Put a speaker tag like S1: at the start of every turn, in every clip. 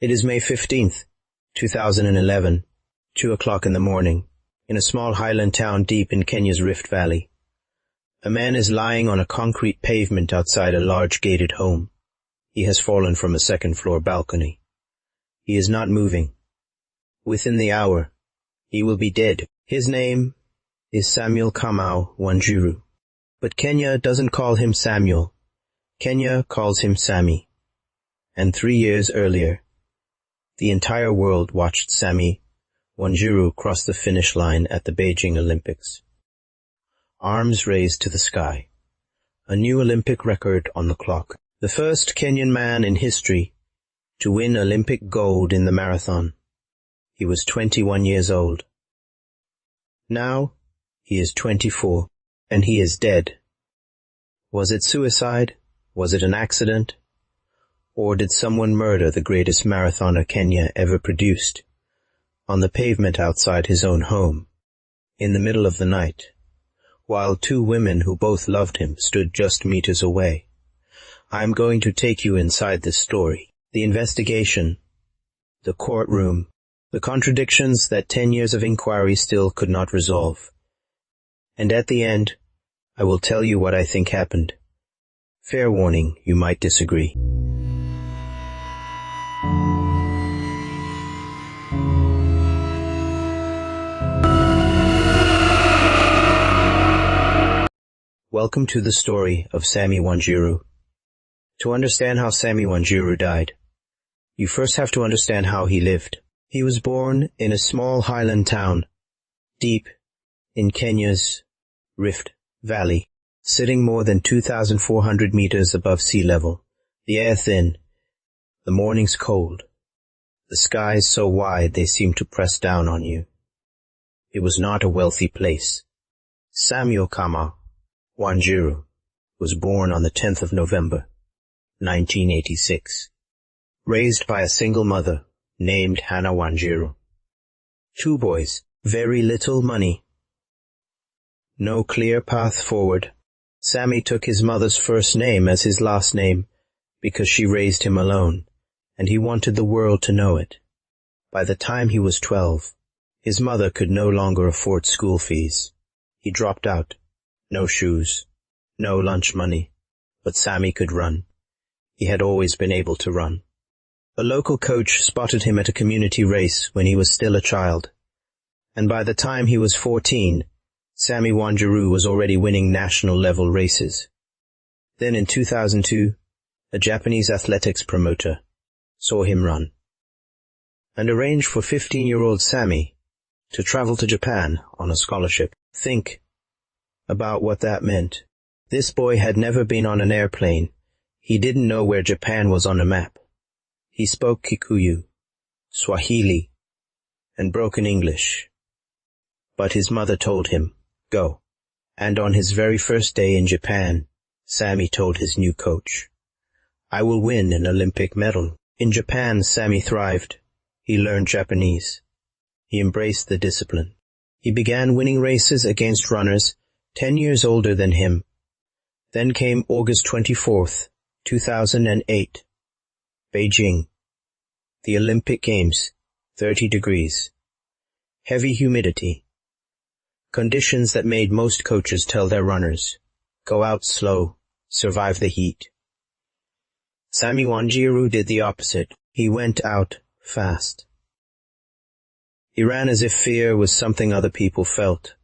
S1: It is May 15th, 2011, 2 o'clock in the morning, in a small highland town deep in Kenya's Rift Valley. A man is lying on a concrete pavement outside a large gated home. He has fallen from a second-floor balcony. He is not moving. Within the hour, he will be dead. His name is Samuel Kamau Wanjiru. But Kenya doesn't call him Samuel. Kenya calls him Sammy. And 3 years earlier, the entire world watched Sammy Wanjiru cross the finish line at the Beijing Olympics. Arms raised to the sky. A new Olympic record on the clock. The first Kenyan man in history to win Olympic gold in the marathon. He was 21 years old. Now, he is 24, and he is dead. Was it suicide? Was it an accident? Or did someone murder the greatest marathoner Kenya ever produced? On the pavement outside his own home, in the middle of the night, while two women who both loved him stood just meters away. I am going to take you inside this story. The investigation, the courtroom, the contradictions that 10 years of inquiry still could not resolve. And at the end, I will tell you what I think happened. Fair warning, you might disagree. Welcome to the story of Sammy Wanjiru. To understand how Sammy Wanjiru died, you first have to understand how he lived. He was born in a small highland town, deep in Kenya's Rift Valley, sitting more than 2,400 meters above sea level. The air thin, the mornings cold, the skies so wide they seem to press down on you. It was not a wealthy place. Samuel Kamau Wanjiru was born on the 10th of November, 1986, raised by a single mother named Hannah Wanjiru. 2 boys, very little money. No clear path forward. Sammy took his mother's first name as his last name because she raised him alone, and he wanted the world to know it. By the time he was 12, his mother could no longer afford school fees. He dropped out. No shoes, no lunch money, but Sammy could run. He had always been able to run. A local coach spotted him at a community race when he was still a child, and by the time he was 14, Sammy Wanjiru was already winning national-level races. Then in 2002, a Japanese athletics promoter saw him run and arranged for 15-year-old Sammy to travel to Japan on a scholarship. Think about what that meant. This boy had never been on an airplane. He didn't know where Japan was on a map. He spoke Kikuyu, Swahili, and broken English. But his mother told him, go. And on his very first day in Japan, Sammy told his new coach, I will win an Olympic medal. In Japan, Sammy thrived. He learned Japanese. He embraced the discipline. He began winning races against runners 10 years older than him. Then came August 24th, 2008. Beijing. The Olympic Games, 30 degrees. Heavy humidity. Conditions that made most coaches tell their runners, go out slow, survive the heat. Sammy Wanjiru did the opposite. He went out fast. He ran as if fear was something other people felt,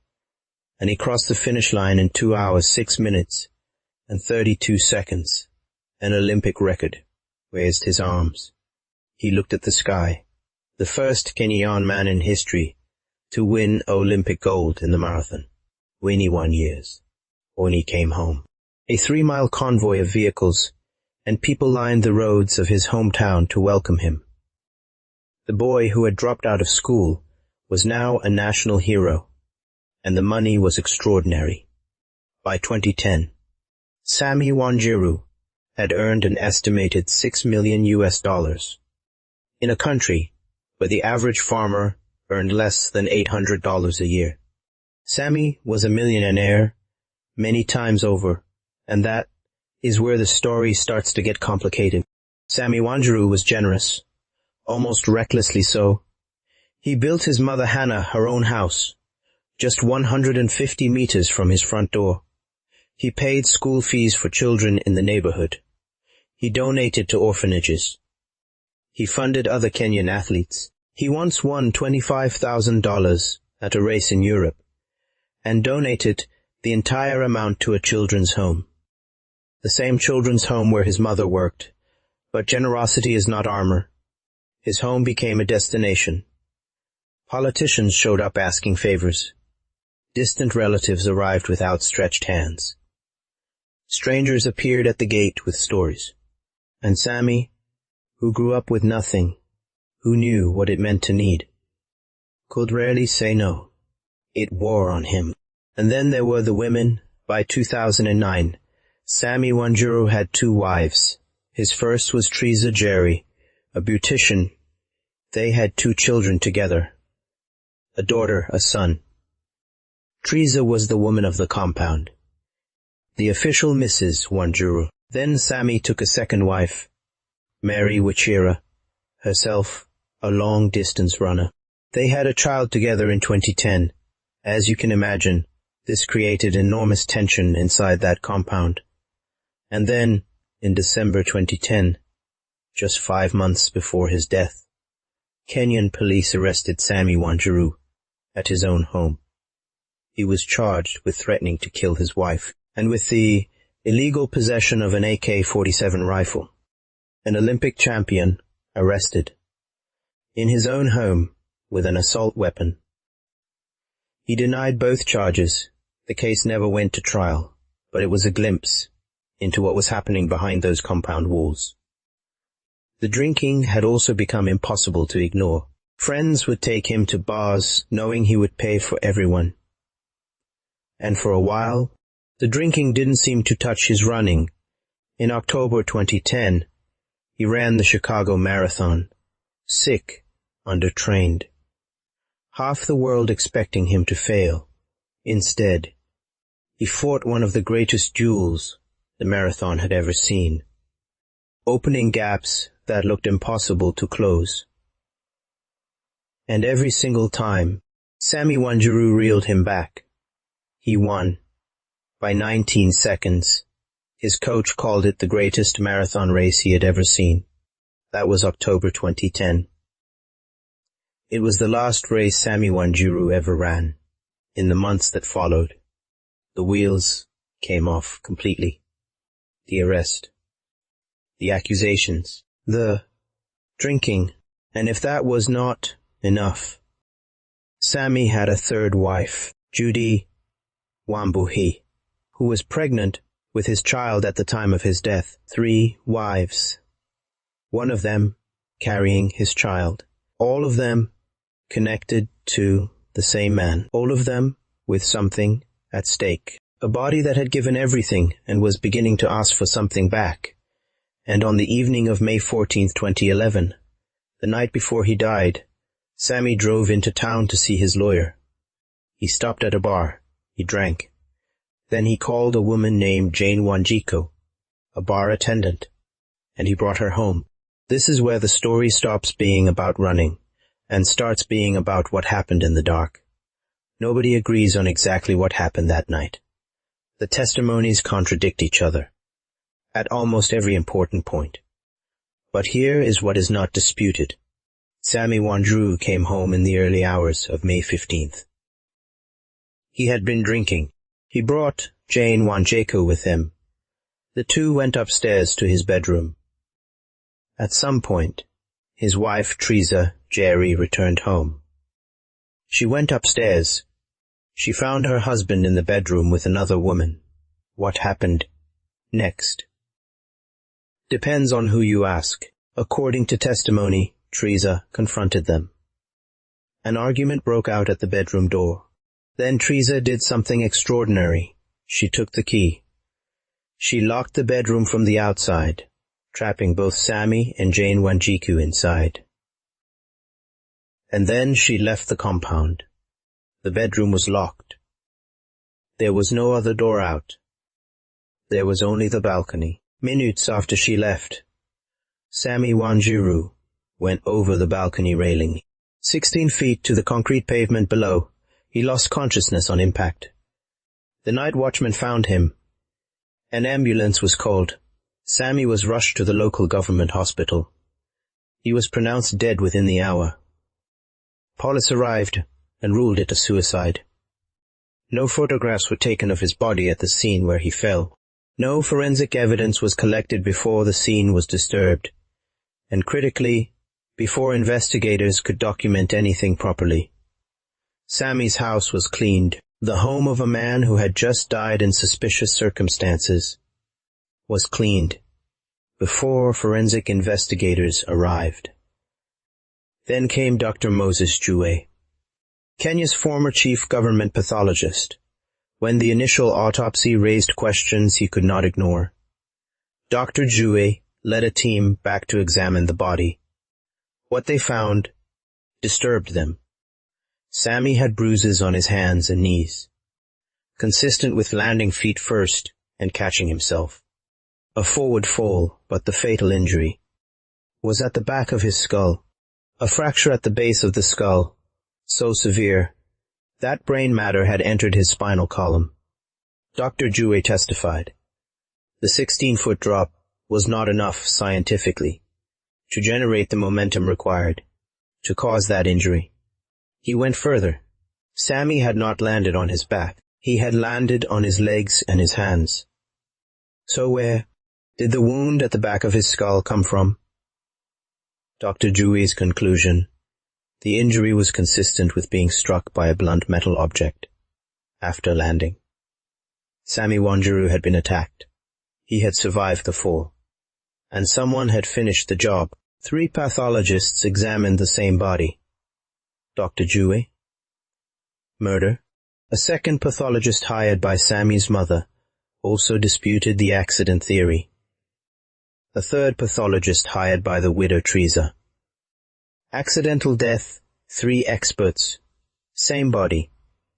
S1: and he crossed the finish line in 2 hours, 6 minutes, and 32 seconds, an Olympic record. Raised his arms. He looked at the sky, the first Kenyan man in history to win Olympic gold in the marathon. 21 years. When he came home. A 3-mile convoy of vehicles and people lined the roads of his hometown to welcome him. The boy who had dropped out of school was now a national hero, and the money was extraordinary. By 2010, Sammy Wanjiru had earned an estimated $6 million in a country where the average farmer earned less than $800 a year. Sammy was a millionaire many times over, and that is where the story starts to get complicated. Sammy Wanjiru was generous, almost recklessly so. He built his mother Hannah her own house, just 150 meters from his front door. He paid school fees for children in the neighborhood. He donated to orphanages. He funded other Kenyan athletes. He once won $25,000 at a race in Europe and donated the entire amount to a children's home. The same children's home where his mother worked. But generosity is not armor. His home became a destination. Politicians showed up asking favors. Distant relatives arrived with outstretched hands. Strangers appeared at the gate with stories. And Sammy, who grew up with nothing, who knew what it meant to need, could rarely say no. It wore on him. And then there were the women. By 2009, Sammy Wanjiru had 2 wives. His first was Teresa Jerry, a beautician. They had 2 children together, a daughter, a son. Teresa was the woman of the compound, the official Mrs. Wanjiru. Then Sammy took a second wife, Mary Wachira, herself a long-distance runner. They had a child together in 2010. As you can imagine, this created enormous tension inside that compound. And then, in December 2010, just 5 months before his death, Kenyan police arrested Sammy Wanjiru at his own home. He was charged with threatening to kill his wife and with the illegal possession of an AK-47 rifle. An Olympic champion arrested in his own home with an assault weapon. He denied both charges. The case never went to trial, but it was a glimpse into what was happening behind those compound walls. The drinking had also become impossible to ignore. Friends would take him to bars, knowing he would pay for everyone. And for a while, the drinking didn't seem to touch his running. In October 2010, he ran the Chicago Marathon, sick, undertrained. Half the world expecting him to fail. Instead, he fought one of the greatest duels the marathon had ever seen, opening gaps that looked impossible to close. And every single time, Sammy Wanjiru reeled him back. He won by 19 seconds. His coach called it the greatest marathon race he had ever seen. That was October 2010. It was the last race Sammy Wanjiru ever ran. In the months that followed, the wheels came off completely. The arrest, the accusations, the drinking, and if that was not enough, Sammy had a third wife, Judy Wambuhi, who was pregnant with his child at the time of his death. 3 wives, one of them carrying his child, all of them connected to the same man, all of them with something at stake. A body that had given everything and was beginning to ask for something back. And on the evening of May 14, 2011, the night before he died, Sammy drove into town to see his lawyer. He stopped at a bar. He drank. Then he called a woman named Jane Wanjiru, a bar attendant, and he brought her home. This is where the story stops being about running and starts being about what happened in the dark. Nobody agrees on exactly what happened that night. The testimonies contradict each other at almost every important point. But here is what is not disputed. Sammy Wanjiru came home in the early hours of May 15th. He had been drinking. He brought Jane Wanjiru with him. The two went upstairs to his bedroom. At some point, his wife Teresa Jerry returned home. She went upstairs. She found her husband in the bedroom with another woman. What happened next depends on who you ask. According to testimony, Teresa confronted them. An argument broke out at the bedroom door. Then Teresa did something extraordinary. She took the key. She locked the bedroom from the outside, trapping both Sammy and Jane Wanjiru inside. And then she left the compound. The bedroom was locked. There was no other door out. There was only the balcony. Minutes after she left, Sammy Wanjiru went over the balcony railing. 16 feet to the concrete pavement below, he lost consciousness on impact. The night watchman found him. An ambulance was called. Sammy was rushed to the local government hospital. He was pronounced dead within the hour. Police arrived and ruled it a suicide. No photographs were taken of his body at the scene where he fell. No forensic evidence was collected before the scene was disturbed, and critically, before investigators could document anything properly. Sammy's house was cleaned. The home of a man who had just died in suspicious circumstances was cleaned before forensic investigators arrived. Then came Dr. Moses Jue, Kenya's former chief government pathologist. When the initial autopsy raised questions he could not ignore, Dr. Jue led a team back to examine the body. What they found disturbed them. Sammy had bruises on his hands and knees, consistent with landing feet first and catching himself. A forward fall, but the fatal injury was at the back of his skull. A fracture at the base of the skull, so severe that brain matter had entered his spinal column. Dr. Jue testified. The 16-foot drop was not enough scientifically to generate the momentum required to cause that injury. He went further. Sammy had not landed on his back. He had landed on his legs and his hands. So where did the wound at the back of his skull come from? Dr. Jue's conclusion: the injury was consistent with being struck by a blunt metal object after landing. Sammy Wanjiru had been attacked. He had survived the fall, and someone had finished the job. 3 pathologists examined the same body. Dr. Jue. Murder. A second pathologist hired by Sammy's mother also disputed the accident theory. A third pathologist hired by the widow Teresa. Accidental death, 3 experts. Same body,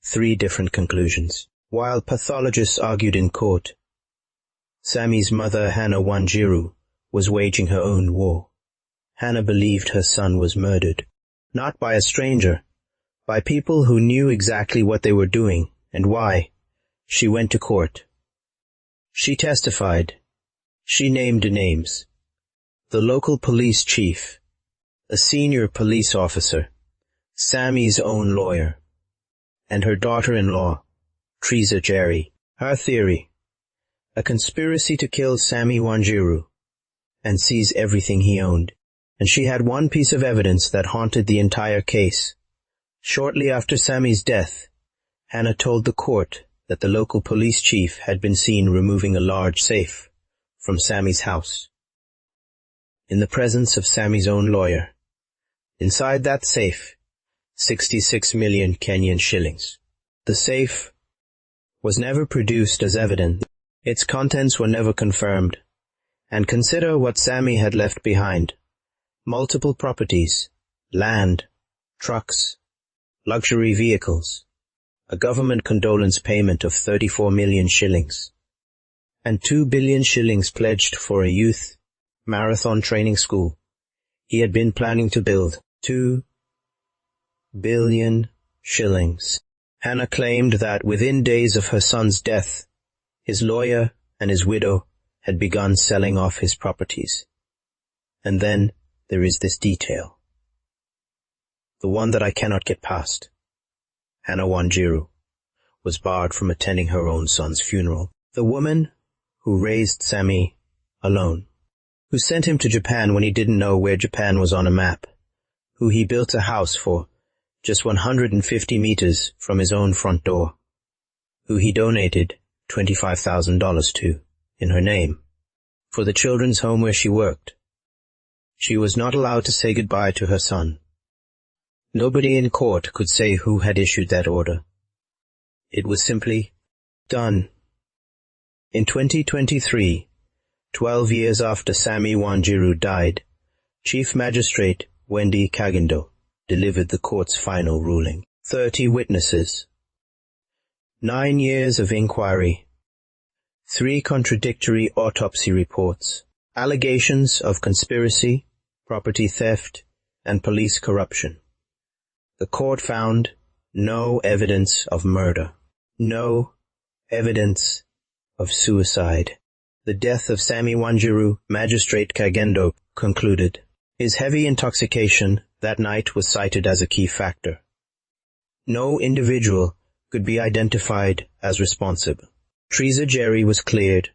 S1: 3 different conclusions. While pathologists argued in court, Sammy's mother, Hannah Wanjiru, was waging her own war. Hannah believed her son was murdered, not by a stranger, by people who knew exactly what they were doing and why. She went to court. She testified. She named names. The local police chief, a senior police officer, Sammy's own lawyer, and her daughter-in-law, Teresa Jerry. Her theory: a conspiracy to kill Sammy Wanjiru and seize everything he owned. And she had one piece of evidence that haunted the entire case. Shortly after Sammy's death, Hannah told the court that the local police chief had been seen removing a large safe from Sammy's house, in the presence of Sammy's own lawyer. Inside that safe, 66 million Kenyan shillings. The safe was never produced as evidence. Its contents were never confirmed. And consider what Sammy had left behind. Multiple properties, land, trucks, luxury vehicles, a government condolence payment of 34 million shillings, and 2 billion shillings pledged for a youth marathon training school. He had been planning to build. 2 billion shillings. Hannah claimed that within days of her son's death, his lawyer and his widow had begun selling off his properties. And then there is this detail, the one that I cannot get past. Hannah Wanjiru was barred from attending her own son's funeral. The woman who raised Sammy alone, who sent him to Japan when he didn't know where Japan was on a map, who he built a house for just 150 meters from his own front door, who he donated $25,000 to, in her name, for the children's home where she worked. She was not allowed to say goodbye to her son. Nobody in court could say who had issued that order. It was simply done. In 2023, 12 years after Sammy Wanjiru died, Chief Magistrate Wendy Kagindo delivered the court's final ruling. 30 witnesses, 9 years of inquiry, 3 contradictory autopsy reports, allegations of conspiracy, property theft, and police corruption. The court found no evidence of murder, no evidence of suicide. The death of Sammy Wanjiru, Magistrate Kagendo concluded. His heavy intoxication that night was cited as a key factor. No individual could be identified as responsible. Teresa Jerry was cleared.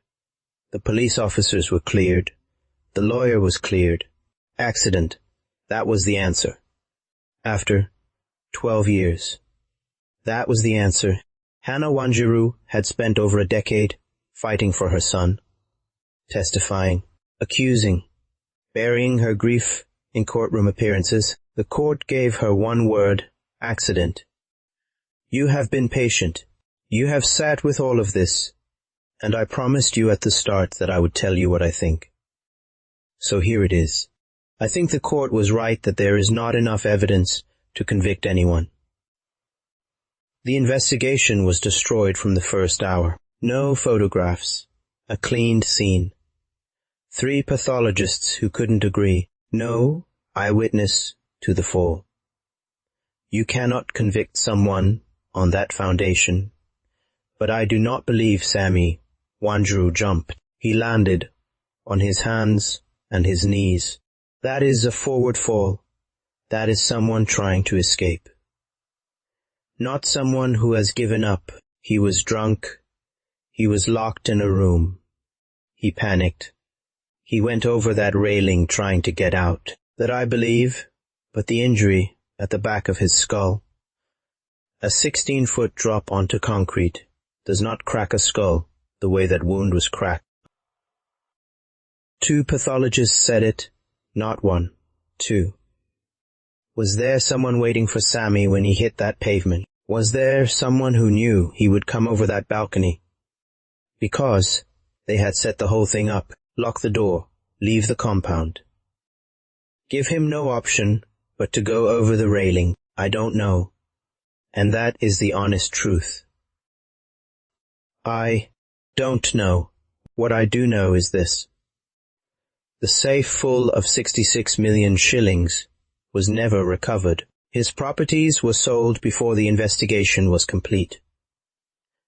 S1: The police officers were cleared. The lawyer was cleared. Accident. That was the answer. After 12 years. That was the answer. Hannah Wanjiru had spent over a decade fighting for her son, testifying, accusing, burying her grief in courtroom appearances. The court gave her one word: accident. You have been patient. You have sat with all of this, and I promised you at the start that I would tell you what I think. So here it is. I think the court was right that there is not enough evidence to convict anyone. The investigation was destroyed from the first hour. No photographs. A cleaned scene. 3 pathologists who couldn't agree. No eyewitness to the fall. You cannot convict someone on that foundation. But I do not believe Sammy Wanjiru jumped. He landed on his hands and his knees. That is a forward fall. That is someone trying to escape. Not someone who has given up. He was drunk. He was locked in a room. He panicked. He went over that railing trying to get out. That I believe, but the injury at the back of his skull. A 16-foot drop onto concrete does not crack a skull the way that wound was cracked. 2 pathologists said it, not 1, 2. Was there someone waiting for Sammy when he hit that pavement? Was there someone who knew he would come over that balcony? Because they had set the whole thing up. Lock the door. Leave the compound. Give him no option but to go over the railing. I don't know. And that is the honest truth. I don't know. What I do know is this. The safe full of 66 million shillings was never recovered. His properties were sold before the investigation was complete.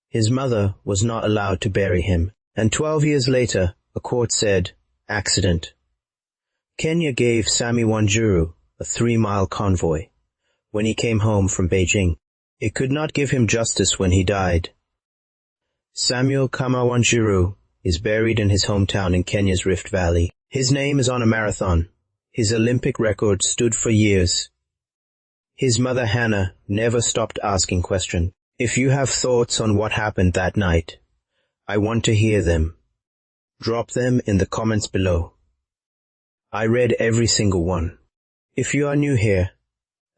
S1: His mother was not allowed to bury him, and 12 years later, a court said, accident. Kenya gave Sammy Wanjiru a 3-mile convoy when he came home from Beijing. It could not give him justice when he died. Samuel Kama Wanjiru is buried in his hometown in Kenya's Rift Valley. His name is on a marathon. His Olympic record stood for years. His mother Hannah never stopped asking questions. If you have thoughts on what happened that night, I want to hear them. Drop them in the comments below. I read every single one. If you are new here,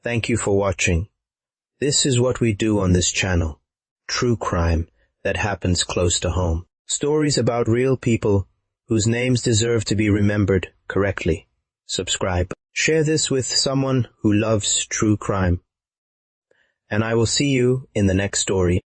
S1: thank you for watching. This is what we do on this channel. True crime that happens close to home. Stories about real people whose names deserve to be remembered correctly. Subscribe. Share this with someone who loves true crime. And I will see you in the next story.